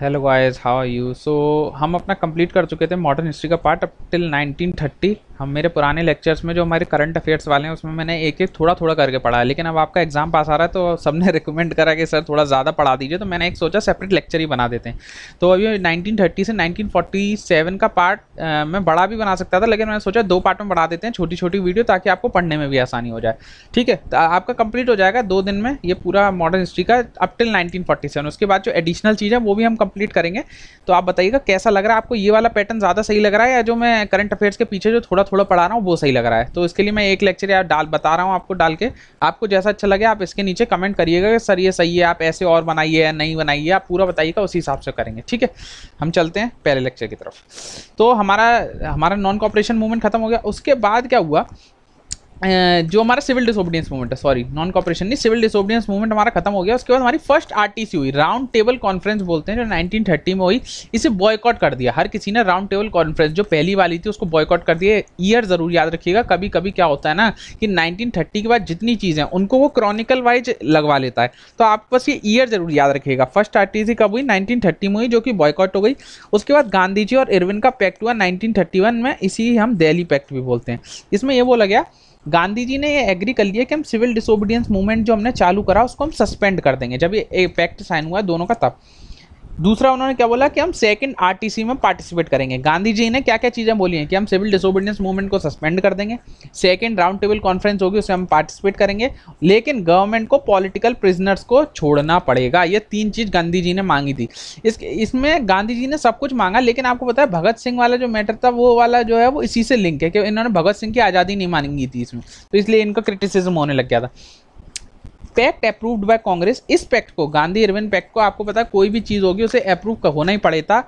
Hello guys, how are you. So हम अपना complete कर चुके थे मॉडर्न हिस्ट्री का पार्ट अप टिल 1930। हम मेरे पुराने लेक्चर्स में जो हमारे करंट अफेयर्स वाले हैं उसमें मैंने एक एक थोड़ा थोड़ा करके पढ़ा है, लेकिन अब आपका एग्जाम पास आ रहा है तो सबने रिकमेंड करा कि सर थोड़ा ज़्यादा पढ़ा दीजिए, तो मैंने एक सोचा सेपरेट लेक्चर ही बना देते हैं। तो अभी 1930 से 1947 का पार्ट मैं बड़ा भी बना सकता था, लेकिन मैंने सोचा दो पार्ट में बढ़ा देते हैं, छोटी छोटी वीडियो, ताकि आपको पढ़ने में भी आसानी हो जाए। ठीक है, तो आपका कंप्लीट हो जाएगा 2 दिन में ये पूरा मॉडर्न हिस्ट्री का अप टिल 1947। उसके बाद जो एडिशनल चीज़ है वो भी हम कंप्लीट करेंगे। तो आप बताइएगा कैसा लग रहा है आपको, ये वाला पैटर्न ज़्यादा सही लग रहा है या जो मैं करंट अफेयर्स के पीछे जो थोड़ा थोड़ा पढ़ा रहा हूँ वो सही लग रहा है। तो इसके लिए मैं एक लेक्चर यार बता रहा हूँ आपको डाल के, आपको जैसा अच्छा लगे आप इसके नीचे कमेंट करिएगा कि सर ये सही है, आप ऐसे और बनाइए या नहीं बनाइए, आप पूरा बताइएगा, उसी हिसाब से करेंगे। ठीक है, हम चलते हैं पहले लेक्चर की तरफ। तो हमारा नॉन कॉपरेशन मूवमेंट खत्म हो गया। उसके बाद क्या हुआ, जो हमारा सिविल डिसोबीडियंस मूवमेंट है, सॉरी नॉन कॉपरेशन नहीं, सिविल डिसोबीडियंस मूवमेंट हमारा खत्म हो गया। उसके बाद हमारी फर्स्ट आरटीसी हुई, राउंड टेबल कॉन्फ्रेंस बोलते हैं, जो 1930 में हुई। इसे बॉयकॉट कर दिया हर किसी ने। राउंड टेबल कॉन्फ्रेंस जो पहली वाली थी उसको बॉयकॉट कर दिया। ईयर जरूर याद रखिएगा, कभी कभी क्या होता है ना कि 1930 के बाद जितनी चीज़ें उनको वो क्रॉनिकल वाइज लगवा लेता है, तो आप बस ये ईयर जरूर याद रखिएगा। फर्स्ट आरटीसी कब हुई, 1930 में हुई, जो कि बॉयकॉट हो गई। उसके बाद गांधी जी और इरविन का पैक्ट हुआ 1931 में, इसी हम दिल्ली पैक्ट भी बोलते हैं। इसमें ये बोला गया, गांधी जी ने ये एग्री कर लिया कि हम सिविल डिसोबीडियंस मूवमेंट जो हमने चालू करा उसको हम सस्पेंड कर देंगे, जब ये पैक्ट साइन हुआ है दोनों का तब। दूसरा उन्होंने क्या बोला कि हम सेकंड आरटीसी में पार्टिसिपेट करेंगे। गांधी जी ने क्या क्या चीज़ें बोली हैं कि हम सिविल डिसोबीडियंस मूवमेंट को सस्पेंड कर देंगे, सेकंड राउंड टेबल कॉन्फ्रेंस होगी उसमें हम पार्टिसिपेट करेंगे, लेकिन गवर्नमेंट को पॉलिटिकल प्रिजनर्स को छोड़ना पड़ेगा। ये 3 चीज़ गांधी जी ने मांगी थी। इसमें गांधी जी ने सब कुछ मांगा, लेकिन आपको पता है भगत सिंह वाला जो मैटर था वो वाला जो है वो इसी से लिंक है कि इन्होंने भगत सिंह की आज़ादी नहीं मांगी थी इसमें, तो इसलिए इनका क्रिटिसिज्म होने लग गया था। पैक्ट अप्रूव्ड बाय कांग्रेस, इस पैक्ट को, गांधी इरविन पैक्ट को, आपको पता है कोई भी चीज़ होगी उसे अप्रूव होना ही पड़ेगा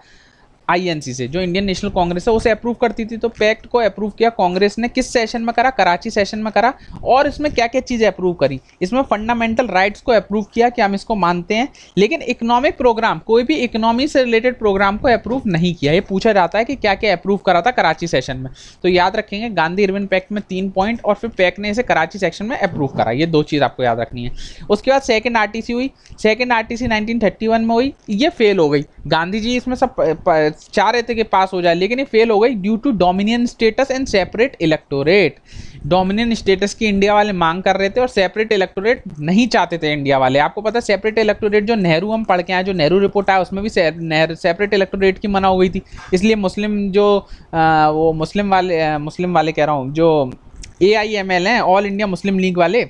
आईएनसी से, जो इंडियन नेशनल कांग्रेस है उसे अप्रूव करती थी। तो पैक्ट को अप्रूव किया कांग्रेस ने, किस सेशन में करा, कराची सेशन में करा। और इसमें क्या क्या चीज़ें अप्रूव करी, इसमें फंडामेंटल राइट्स को अप्रूव किया कि हम इसको मानते हैं, लेकिन इकोनॉमिक प्रोग्राम, कोई भी इकोनॉमी से रिलेटेड प्रोग्राम को अप्रूव नहीं किया। ये पूछा जाता है कि क्या क्या अप्रूव करा था कराची सेशन में, तो याद रखेंगे गांधी इरविन पैक्ट में 3 पॉइंट, और फिर पैक्ट ने इसे कराची सेक्शन में अप्रूव करा। ये 2 चीज़ आपको याद रखनी है। उसके बाद सेकेंड आरटीसी हुई, सेकेंड आरटीसी 1931 में हुई, ये फेल हो गई। गांधी जी इसमें सब चाह रहे थे कि पास हो जाए, लेकिन ये फेल हो गई due to dominion status and separate electorate. Dominion status की इंडिया वाले मांग कर रहे थे और सेपरेट इलेक्टोरेट नहीं चाहते थे इंडिया वाले। आपको पता है सेपरेट इलेक्टोरेट जो नेहरू हम पढ़ के आए, जो नेहरू रिपोर्ट आया उसमें भी सेपरेट इलेक्टोरेट की मना हो गई थी। इसलिए मुस्लिम जो वो मुस्लिम वाले कह रहा हूँ, जो AIML हैं, ऑल इंडिया मुस्लिम लीग वाले,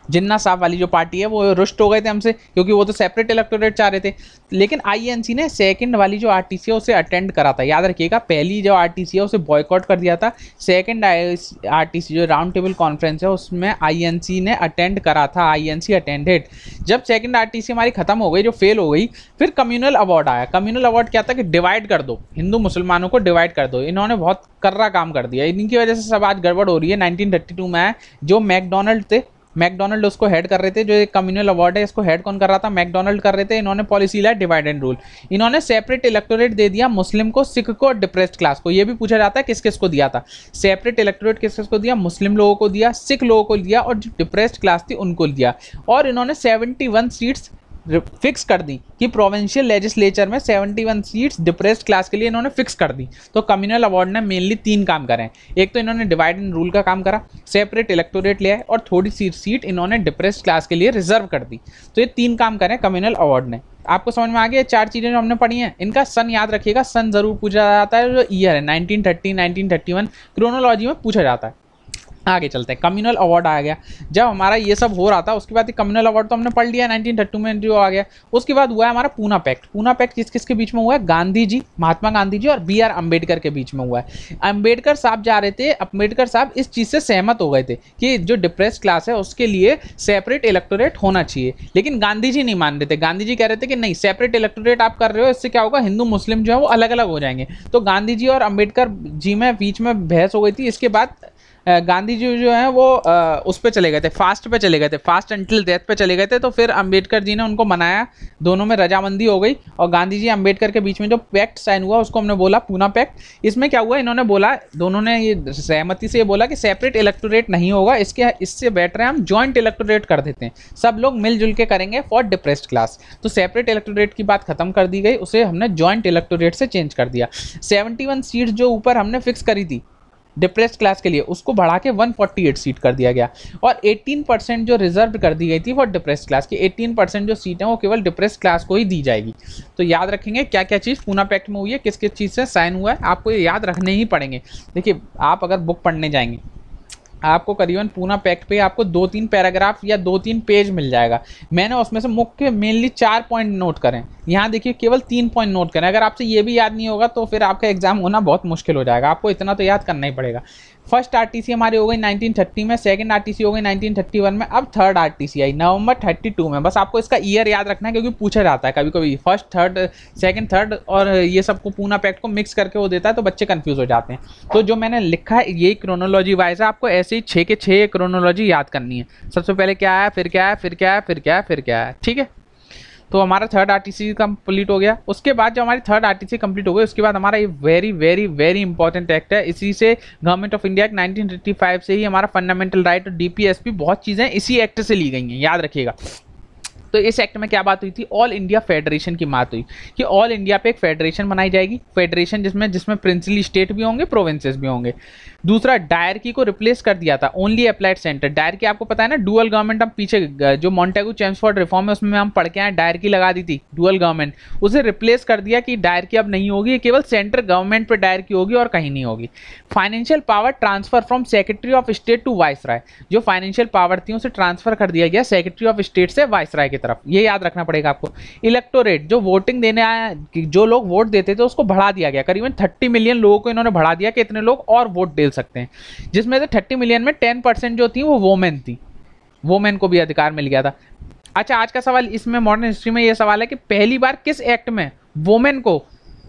जिन्ना साहब वाली जो पार्टी है, वो रुष्ट हो गए थे हमसे, क्योंकि वो तो सेपरेट इलेक्टोरेट चाह रहे थे। लेकिन आईएनसी ने सेकंड वाली जो आरटीसी है उसे अटेंड करा था। याद रखिएगा, पहली जो आरटीसी है उसे बॉयकॉट कर दिया था, सेकंड आरटीसी जो राउंड टेबल कॉन्फ्रेंस है उसमें आईएनसी ने अटेंड करा था, आईएनसी अटेंडेड। जब सेकंड आरटीसी हमारी खत्म हो गई, जो फेल हो गई, फिर कम्युनल अवार्ड आया। कम्युनल अवार्ड क्या था कि डिवाइड कर दो, हिंदू मुसलमानों को डिवाइड कर दो। इन्होंने बहुत कर्रा काम कर दिया, इनकी वजह से सब आज गड़बड़ हो रही है। 1932 में आया, जो मैकडोनल्ड थे, मैकडोनल्ड उसको हेड कर रहे थे। जो एक कम्युनल अवार्ड है इसको हेड कौन कर रहा था, मैकडोनल्ड कर रहे थे। इन्होंने पॉलिसी लाया डिवाइड एंड रूल। इन्होंने सेपरेट इलेक्टोरेट दे दिया मुस्लिम को, सिख को और डिप्रेस्ड क्लास को। ये भी पूछा जाता है किस किस को दिया था सेपरेट इलेक्टोरेट, किस किस को दिया, मुस्लिम लोगों को दिया, सिख लोगों को दिया, और जो डिप्रेस्ड क्लास थी उनको दिया। और इन्होंने 71 सीट्स फिक्स कर दी कि प्रोविंशियल लेजिस्लेचर में 71 सीट्स डिप्रेस्ड क्लास के लिए इन्होंने फिक्स कर दी। तो कम्युनल अवार्ड ने मेनली 3 काम करे। एक तो इन्होंने डिवाइड एंड रूल का काम करा, सेपरेट इलेक्टोरेट लिया है, और थोड़ी सी सीट इन्होंने डिप्रेस्ड क्लास के लिए रिजर्व कर दी। तो ये 3 काम करें कम्युनल अवार्ड ने। आपको समझ में आ गया 4 चीज़ें जो हमने पढ़ी हैं। इनका सन याद रखिएगा, सन जरूर पूछा जाता है, जो ईयर है 1930 1931 क्रोनोलॉजी में पूछा जाता है। आगे चलते हैं, कम्युनल अवार्ड आ गया। जब हमारा ये सब हो रहा था उसके बाद कम्युनल अवार्ड तो हमने पढ़ लिया 1932 में जो आ गया। उसके बाद हुआ है हमारा पूना पैक्ट। पूना पैक्ट किस किस के बीच में हुआ है, गांधी जी, महात्मा गांधी जी और BR अम्बेडकर के बीच में हुआ है। अम्बेडकर साहब जा रहे थे, अम्बेडकर साहब इस चीज़ से सहमत हो गए थे कि जो डिप्रेस्ड क्लास है उसके लिए सेपरेट इलेक्टोरेट होना चाहिए, लेकिन गांधी जी नहीं मान रहे थे। गांधी जी कह रहे थे कि नहीं, सेपरेट इलेक्टोरेट आप कर रहे हो, इससे क्या होगा, हिंदू मुस्लिम जो है वो अलग अलग हो जाएंगे। तो गांधी जी और अम्बेडकर जी में बीच में बहस हो गई थी। इसके बाद गांधी जी जो है वो उस पे चले गए थे, फास्ट पे चले गए थे, फास्ट अंटिल डेथ पे चले गए थे। तो फिर अंबेडकर जी ने उनको मनाया, दोनों में रजामंदी हो गई और गांधी जी अंबेडकर के बीच में जो पैक्ट साइन हुआ उसको हमने बोला पूना पैक्ट। इसमें क्या हुआ, इन्होंने बोला, दोनों ने ये सहमति से ये बोला कि सेपरेट इलेक्टोरेट नहीं होगा, इससे बेटर है हम जॉइंट इलेक्टोरेट कर देते हैं, सब लोग मिलजुल के करेंगे फॉर डिप्रेस्ड क्लास। तो सेपरेट इलेक्टोरेट की बात खत्म कर दी गई, उसे हमने जॉइंट इलेक्टोरेट से चेंज कर दिया। 71 सीट्स जो ऊपर हमने फिक्स करी थी डिप्रेस्ड क्लास के लिए, उसको बढ़ा के 148 सीट कर दिया गया। और 18% जो रिजर्व कर दी गई थी फॉर डिप्रेस्ड क्लास की, 18% जो सीट है वो केवल डिप्रेस्ड क्लास को ही दी जाएगी। तो याद रखेंगे क्या क्या चीज़ पूना पैक्ट में हुई है, किस किस चीज़ से साइन हुआ है, आपको ये याद रखने ही पड़ेंगे। देखिए आप अगर बुक पढ़ने जाएंगे, आपको करीबन पूना पैक्ट पे आपको 2-3 पैराग्राफ या 2-3 पेज मिल जाएगा। मैंने उसमें से मुख्य मेनली 4 पॉइंट नोट करें, यहाँ देखिए केवल 3 पॉइंट नोट करें। अगर आपसे ये भी याद नहीं होगा तो फिर आपका एग्जाम होना बहुत मुश्किल हो जाएगा, आपको इतना तो याद करना ही पड़ेगा। फर्स्ट आरटीसी हमारी हो गई 1930 में, सेकंड आरटीसी हो गई 1931 में, अब थर्ड आरटीसी आई नवंबर 32 में। बस आपको इसका ईयर याद रखना है क्योंकि पूछा जाता है कभी कभी, फर्स्ट थर्ड सेकंड थर्ड और ये सबको पूना पैक्ट को मिक्स करके वो देता है तो बच्चे कंफ्यूज हो जाते हैं। तो जो मैंने लिखा है यही क्रोनोलॉजी वाइज है, आपको ऐसे ही 6 के 6 क्रोनोलॉजी याद करनी है। सबसे पहले क्या है, फिर क्या है, फिर क्या है, फिर क्या है, फिर क्या है, ठीक है। तो हमारा थर्ड आरटीसी कंप्लीट हो गया। उसके बाद जो हमारी थर्ड आरटीसी कंप्लीट हो गई उसके बाद हमारा ये very very very important act है। इसी से गवर्नमेंट ऑफ इंडिया 1935 से ही हमारा फंडामेंटल राइट और डीपीएसपी बहुत चीज़ें इसी एक्ट से ली गई हैं, याद रखिएगा। तो इस एक्ट में क्या बात हुई थी, ऑल इंडिया फेडरेशन की बात हुई कि ऑल इंडिया पे एक फेडरेशन बनाई जाएगी, फेडरेशन जिसमें प्रिंसली स्टेट भी होंगे, प्रोविंसेस भी होंगे। दूसरा, डायरकी को रिप्लेस कर दिया था, ओनली अप्लाइड सेंटर। डायरकी आपको पता है ना, डुअल गवर्नमेंट, हम पीछे जो मॉन्टेगू चेम्सफोर्ड रिफॉर्म है उसमें हम पढ़ के आए, डायरकी लगा दी थी डुअल गवर्नमेंट, उसे रिप्लेस कर दिया कि डायरकी अब नहीं होगी, केवल सेंट्रल गवर्नमेंट पर डायरकी होगी और कहीं नहीं होगी। Financial power transfer from secretary of state to viceroy, जो फाइनेंशियल पावर थी उसे ट्रांसफर कर दिया गया सेक्रेटरी ऑफ स्टेट से वाइसराय की तरफ, ये याद रखना पड़ेगा आपको। इलेक्टोरेट, जो वोटिंग देने आया, जो लोग वोट देते थे उसको बढ़ा दिया गया, करीबन 30 मिलियन लोगों को इन्होंने बढ़ा दिया कि इतने लोग और वोट दे सकते हैं, जिसमें से 30 मिलियन में 10% जो थी वो वोमेन थी, वोमेन को भी अधिकार मिल गया था। अच्छा, आज का सवाल इसमें मॉडर्न हिस्ट्री में ये सवाल है कि पहली बार किस एक्ट में वोमेन को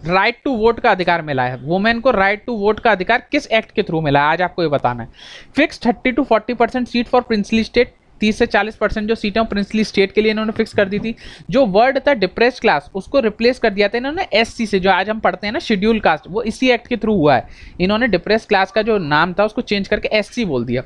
राइट टू वोट का अधिकार मिला है, वुमेन को राइट टू वोट का अधिकार किस एक्ट के थ्रू मिला है, आज आपको ये बताना है। Fix 30 to 40% seat for princely state, 30 से 40% जो सीटें प्रिंसली स्टेट के लिए इन्होंने फिक्स कर दी थी। जो वर्ड था डिप्रेस्ड क्लास उसको रिप्लेस कर दिया था इन्होंने एससी से, जो आज हम पढ़ते हैं ना शेड्यूल कास्ट, वो इसी एक्ट के थ्रू हुआ है। इन्होंने डिप्रेस्ड क्लास का जो नाम था उसको चेंज करके एससी बोल दिया।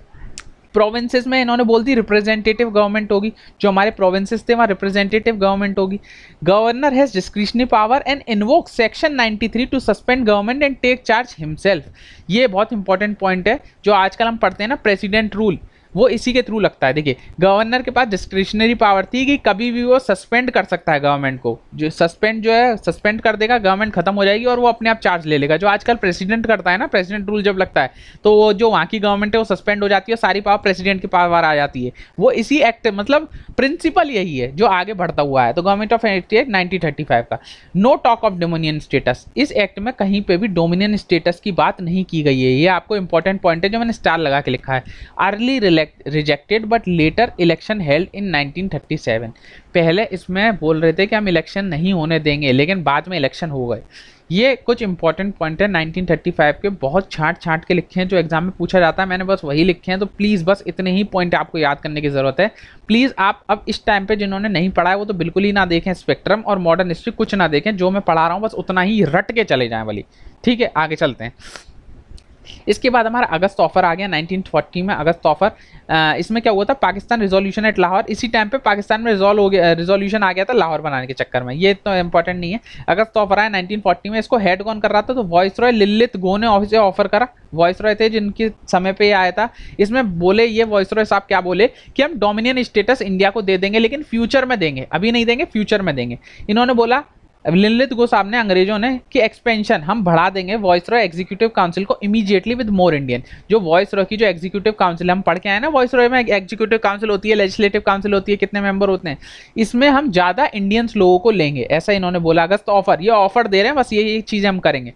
प्रोविंसेस में इन्होंने बोल दी रिप्रेजेंटेटिव गवर्नमेंट होगी, जो हमारे प्रोविंसेस थे वहाँ रिप्रेजेंटेटिव गवर्नमेंट होगी। Governor has discretionary power and invoke section 93 to suspend government and take charge himself. ये बहुत इंपॉर्टेंट पॉइंट है, जो आजकल हम पढ़ते हैं ना प्रेसिडेंट रूल, वो इसी के थ्रू लगता है। देखिए, गवर्नर के पास डिस्क्रिशनरी पावर थी कि कभी भी वो सस्पेंड कर सकता है गवर्नमेंट को, जो सस्पेंड जो है सस्पेंड कर देगा, गवर्नमेंट खत्म हो जाएगी और वो अपने आप चार्ज ले लेगा। जो आजकल प्रेसिडेंट करता है ना, प्रेसिडेंट रूल जब लगता है तो वो जो वहाँ की गवर्नमेंट है वो सस्पेंड हो जाती है, सारी पावर प्रेसिडेंट की पावर आ जाती है। वो इसी एक्ट, मतलब प्रिंसिपल यही है जो आगे बढ़ता हुआ है। तो गवर्नमेंट ऑफ इंडिया 1935 का। No talk of dominion status, इस एक्ट में कहीं पे भी डोमिनियन स्टेटस की बात नहीं की गई है। ये आपको इंपॉर्टेंट पॉइंट है जो मैंने स्टार लगा के लिखा है। Early rejected but later election held in 1937। पहले इसमें बोल रहे थे कि हम इलेक्शन नहीं होने देंगे, लेकिन बाद में इलेक्शन हो गए। ये कुछ इंपॉर्टेंट पॉइंट है 1935 के, बहुत छांट के लिखे हैं, जो एग्जाम में पूछा जाता है, मैंने बस वही लिखे हैं। तो प्लीज़ बस इतने ही पॉइंट आपको याद करने की ज़रूरत है। प्लीज़ आप अब इस टाइम पे जिन्होंने नहीं पढ़ा है वो तो बिल्कुल ही ना देखें, स्पेक्ट्रम और मॉडर्न हिस्ट्री कुछ ना देखें, जो मैं पढ़ा रहा हूँ बस उतना ही रट के चले जाएँ वाली, ठीक है। आगे चलते हैं। इसके बाद हमारा अगस्त ऑफर आ गया 1940 में। अगस्त ऑफर, इसमें क्या हुआ था, पाकिस्तान रिजोल्यूशन एट लाहौर, इसी टाइम पे पाकिस्तान में रिजोल्यूशन आ गया था लाहौर बनाने के चक्कर में, ये तो इंपॉर्टेंट नहीं है। अगस्त ऑफर आया 1940 में। इसको हेड कौन कर रहा था, तो वॉइस रॉय लिलित गो ने ऑफर करा। वॉइस रॉय थे जिनके समय पे ये आया था। इसमें बोले ये वॉइस रॉय साहब क्या बोले कि हम डोमिनियन स्टेटस इंडिया को दे देंगे, लेकिन फ्यूचर में देंगे, अभी नहीं देंगे, फ्यूचर में देंगे। इन्होंने बोला लिलित गो साहब ने, अंग्रेजों ने, कि एक्सपेंशन हम बढ़ा देंगे वॉइस रॉय एग्जीक्यूटिव काउंसिल को इमीडिएटली विद मोर इंडियन। जो वॉइस रॉय की जो एग्जीक्यूटिव काउंसिल हम पढ़ के आए ना, वॉइस रॉय में एग्जीक्यूटिव काउंसिल होती है, लेजिस्लेटिव काउंसिल होती है, कितने मेंबर होते हैं, इसमें हम ज़्यादा इंडियंस लोगों को लेंगे, ऐसा इन्होंने बोला। अगस्त ऑफर, ये ऑफर दे रहे हैं, बस ये चीज़ें हम करेंगे।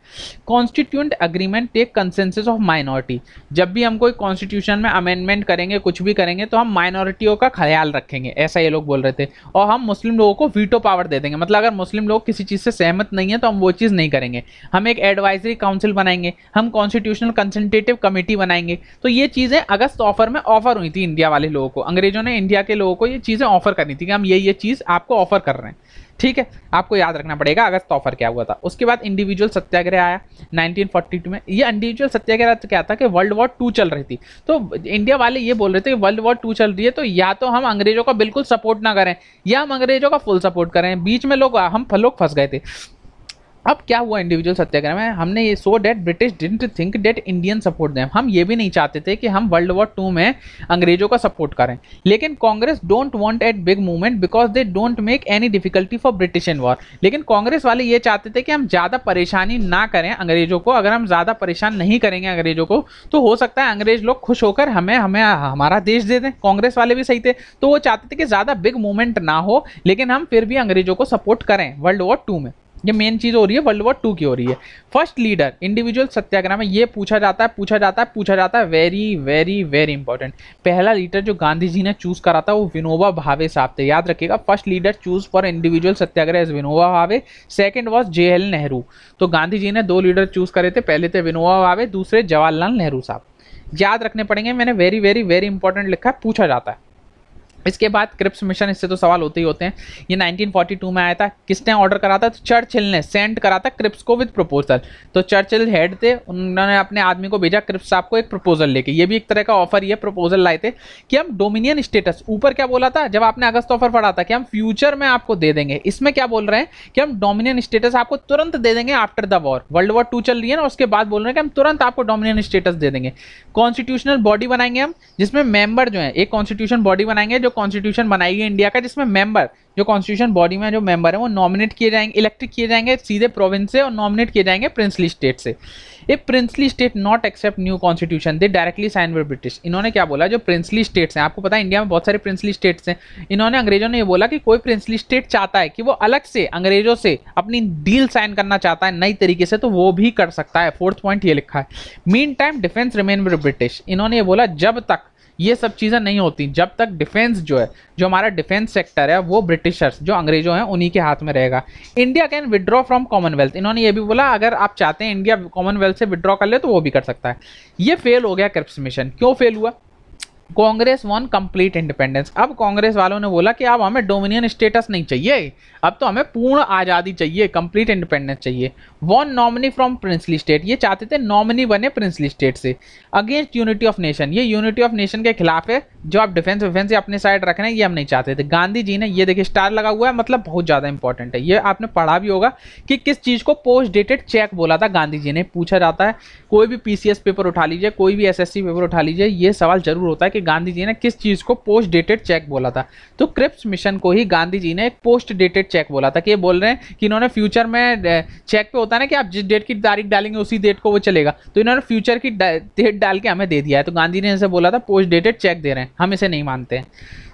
Constituent agreement take consensus of minority, जब भी हम कोई कॉन्स्टिट्यूशन में अमेंडमेंट करेंगे, कुछ भी करेंगे, तो हम माइनॉरिटियों का ख्याल रखेंगे, ऐसा ये लोग बोल रहे थे। और हम मुस्लिम लोगों को वीटो पावर दे देंगे, मतलब अगर मुस्लिम लोग किसी चीज़ से सहमत नहीं है तो हम वो चीज़ नहीं करेंगे। हम एक एडवाइजरी काउंसिल बनाएंगे, हम कॉन्स्टिट्यूशनल कंसल्टेटिव कमेटी बनाएंगे। तो ये चीज़ें अगस्त ऑफर में ऑफर हुई थी इंडिया वाले लोगों को, अंग्रेजों ने इंडिया के लोगों को ये चीज़ें ऑफर करनी थी कि हम ये चीज़ आपको ऑफर कर रहे हैं। ठीक है, आपको याद रखना पड़ेगा अगस्त ऑफर क्या हुआ था। उसके बाद इंडिविजुअल सत्याग्रह आया 1942 में। ये इंडिविजुअल सत्याग्रह तो क्या था कि वर्ल्ड वॉर 2 चल रही थी, तो इंडिया वाले ये बोल रहे थे कि वर्ल्ड वॉर 2 चल रही है तो या तो हम अंग्रेजों का बिल्कुल सपोर्ट ना करें या हम अंग्रेजों का फुल सपोर्ट करें। बीच में हम लोग फंस गए थे। अब क्या हुआ इंडिविजुअल सत्याग्रह में, हमने ये so that British didn't think that Indian support them. हम ये भी नहीं चाहते थे कि हम वर्ल्ड वॉर 2 में अंग्रेजों का सपोर्ट करें, लेकिन Congress don't want at big movement because they don't make any difficulty for British in war. लेकिन कांग्रेस वाले ये चाहते थे कि हम ज़्यादा परेशानी ना करें अंग्रेजों को। अगर हम ज़्यादा परेशान नहीं करेंगे अंग्रेजों को तो हो सकता है अंग्रेज लोग खुश होकर हमें हमारा देश दे दें। कांग्रेस वाले भी सही थे, तो वो चाहते थे कि ज़्यादा बिग मूवमेंट ना हो लेकिन हम फिर भी अंग्रेजों को सपोर्ट करें वर्ल्ड वॉर 2 में। ये मेन चीज हो रही है, वर्ल्ड वॉर 2 की हो रही है। फर्स्ट लीडर इंडिविजुअल सत्याग्रह में ये पूछा जाता है, वेरी वेरी वेरी इंपॉर्टेंट। पहला लीडर जो गांधी जी ने चूज करा था वो विनोबा भावे साहब थे, याद रखिएगा। First leader choose for individual Satyagraha is Vinoba Bhave, second was JL Nehru. तो गांधी जी ने 2 लीडर चूज करे थे, पहले थे विनोबा भावे, दूसरे जवाहरलाल नेहरू साहब। याद रखने पड़ेंगे, मैंने वेरी वेरी वेरी इंपॉर्टेंट लिखा है, पूछा जाता है। इसके बाद क्रिप्स मिशन, इससे तो सवाल होते ही होते हैं। ये 1942 में आया था। किसने ऑर्डर करा था? तो चर्चिल ने सेंड करा था क्रिप्स को विद प्रपोजल। तो चर्चिल हेड थे, उन्होंने अपने आदमी को भेजा क्रिप्स साहब को एक प्रपोजल लेके। ये भी एक तरह का ऑफर, ये प्रपोजल लाए थे कि हम डोमिनियन स्टेटस, ऊपर क्या बोला था जब आपने अगस्त ऑफर पढ़ा था कि हम फ्यूचर में आपको दे देंगे, इसमें क्या बोल रहे हैं कि हम डोमिनियन स्टेटस आपको तुरंत दे देंगे after the war. World war 2 चल रही है ना, उसके बाद बोल रहे हैं कि हम तुरंत आपको डोमिनियन स्टेटस दे देंगे। कॉन्स्टिट्यूशनल बॉडी बनाएंगे हम, जिसमें मेंबर जो है, एक कॉन्स्टिट्यूशन बॉडी बनाएंगे जो कॉन्स्टिट्यूशन बनाएगी इंडिया का, जिसमें मेंबर जो कॉन्स्टिट्यूशन बॉडी में जो मेंबर है वो नॉमिनेट किए जाएंगे, इलेक्टेड किए जाएंगे सीधे प्रोविंस से और नॉमिनेट किए जाएंगे प्रिंसली स्टेट से। A princely state not accept new constitution they directly sign with British. इन्होंने क्या बोला, जो प्रिंसली स्टेट्स हैं, आपको पता है इंडिया में बहुत सारे प्रिंसली स्टेट्स हैं, इन्होंने अंग्रेजों ने ये बोला कि कोई प्रिंसली स्टेट चाहता है कि वो अलग से अंग्रेजों से अपनी डील साइन करना चाहता है नई तरीके से, तो वो भी कर सकता है। 4th पॉइंट ये लिखा है। Mean time defence remain with British. इन्होंने ये बोला जब तक ये सब चीज़ें नहीं होती, जब तक डिफेंस जो है, जो हमारा डिफेंस सेक्टर है वो ब्रिटिशर्स जो अंग्रेजों हैं उन्हीं के हाथ में रहेगा। India can withdraw from Commonwealth. इन्होंने ये भी बोला अगर आप चाहते हैं इंडिया कॉमनवेल्थ से विड्रॉ कर ले तो वो भी कर सकता है। ये फेल हो गया क्रिप्स मिशन। क्यों फेल हुआ? Congress one complete independence. अब कांग्रेस वालों ने बोला कि अब हमें डोमिनियन स्टेटस नहीं चाहिए, अब तो हमें पूर्ण आज़ादी चाहिए, कंप्लीट इंडिपेंडेंस चाहिए। One nominee from princely state, ये चाहते थे नॉमिनी बने प्रिंसली स्टेट से। अगेंस्ट यूनिटी ऑफ नेशन, ये यूनिटी ऑफ नेशन के खिलाफ है, जो आप डिफेंस विफेंस से अपने साइड रखना है ये हम नहीं चाहते थे। गांधी जी ने, ये देखिए स्टार लगा हुआ है, मतलब बहुत ज़्यादा इंपॉर्टेंट है, ये आपने पढ़ा भी होगा कि किस चीज़ को पोस्ट डेटेड चेक बोला था गांधी जी ने। पूछा जाता है, कोई भी PCS पेपर उठा लीजिए, कोई भी SSC पेपर उठा लीजिए, ये सवाल जरूर होता है कि गांधी जी ने किस चीज़ को पोस्ट डेटेड चेक बोला था। तो क्रिप्स मिशन को ही गांधी जी ने एक पोस्ट डेटेड चेक बोला था, कि ये बोल रहे हैं कि इन्होंने फ्यूचर में चेक पे होता है ना कि आप जिस डेट की तारीख डालेंगे उसी डेट को वो चलेगा, तो इन्होंने फ्यूचर की डेट डाल के हमें दे दिया है। तो गांधी ने इनसे बोला था पोस्ट डेटेड चेक दे रहे हैं, हम इसे नहीं मानते हैं।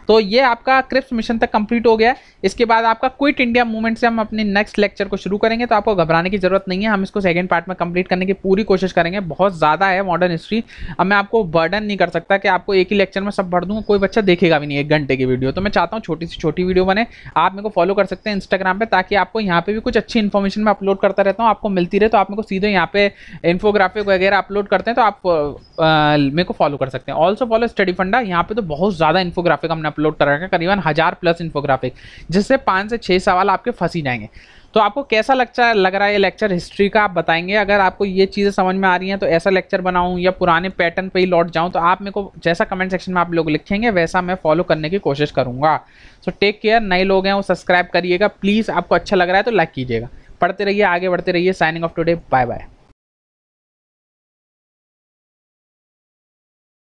तो ये आपका क्रिप्स मिशन तक कंप्लीट हो गया है। इसके बाद आपका क्विट इंडिया मूवमेंट से हम अपने नेक्स्ट लेक्चर को शुरू करेंगे, तो आपको घबराने की जरूरत नहीं है, हम इसको सेकंड पार्ट में कंप्लीट करने की पूरी कोशिश करेंगे। बहुत ज़्यादा है मॉडर्न हिस्ट्री, अब मैं आपको बर्डन नहीं कर सकता कि आपको एक ही लेक्चर में सब पढ़ दूँ, कोई बच्चा देखेगा भी नहीं 1 घंटे की वीडियो। तो मैं चाहता हूँ छोटी से छोटी वीडियो बने। आप मेरे को फॉलो कर सकते हैं इंस्टाग्राम पर, ताकि आपको यहाँ पे भी कुछ अच्छी इन्फॉर्मेशन मैं अपलोड करता रहता हूँ, आपको मिलती रहे। तो आप मेरे को सीधे यहाँ पे इन्फोग्राफिक वगैरह अपलोड करते हैं, तो आप मेरे को फॉलो कर सकते हैं। ऑल्सो फॉलो स्टडी फंडा, यहाँ पे तो बहुत ज़्यादा इन्फोग्राफिक हमने अपलोड कर रखा है, करीबन 1000+ इन्फोग्राफिक, जिससे 5 से 6 सवाल आपके फंस ही जाएंगे। तो आपको कैसा लग रहा है ये लेक्चर हिस्ट्री का, आप बताएंगे। अगर आपको ये चीज़ें समझ में आ रही हैं तो ऐसा लेक्चर बनाऊं या पुराने पैटर्न पे ही लौट जाऊं, तो आप मेरे को जैसा कमेंट सेक्शन में आप लोग लिखेंगे वैसा मैं फॉलो करने की कोशिश करूंगा। So take care. नए लोग हैं वो सब्सक्राइब करिएगा प्लीज़, आपको अच्छा लग रहा है तो लाइक कीजिएगा। पढ़ते रहिए, आगे बढ़ते रहिए। Signing off today, bye bye.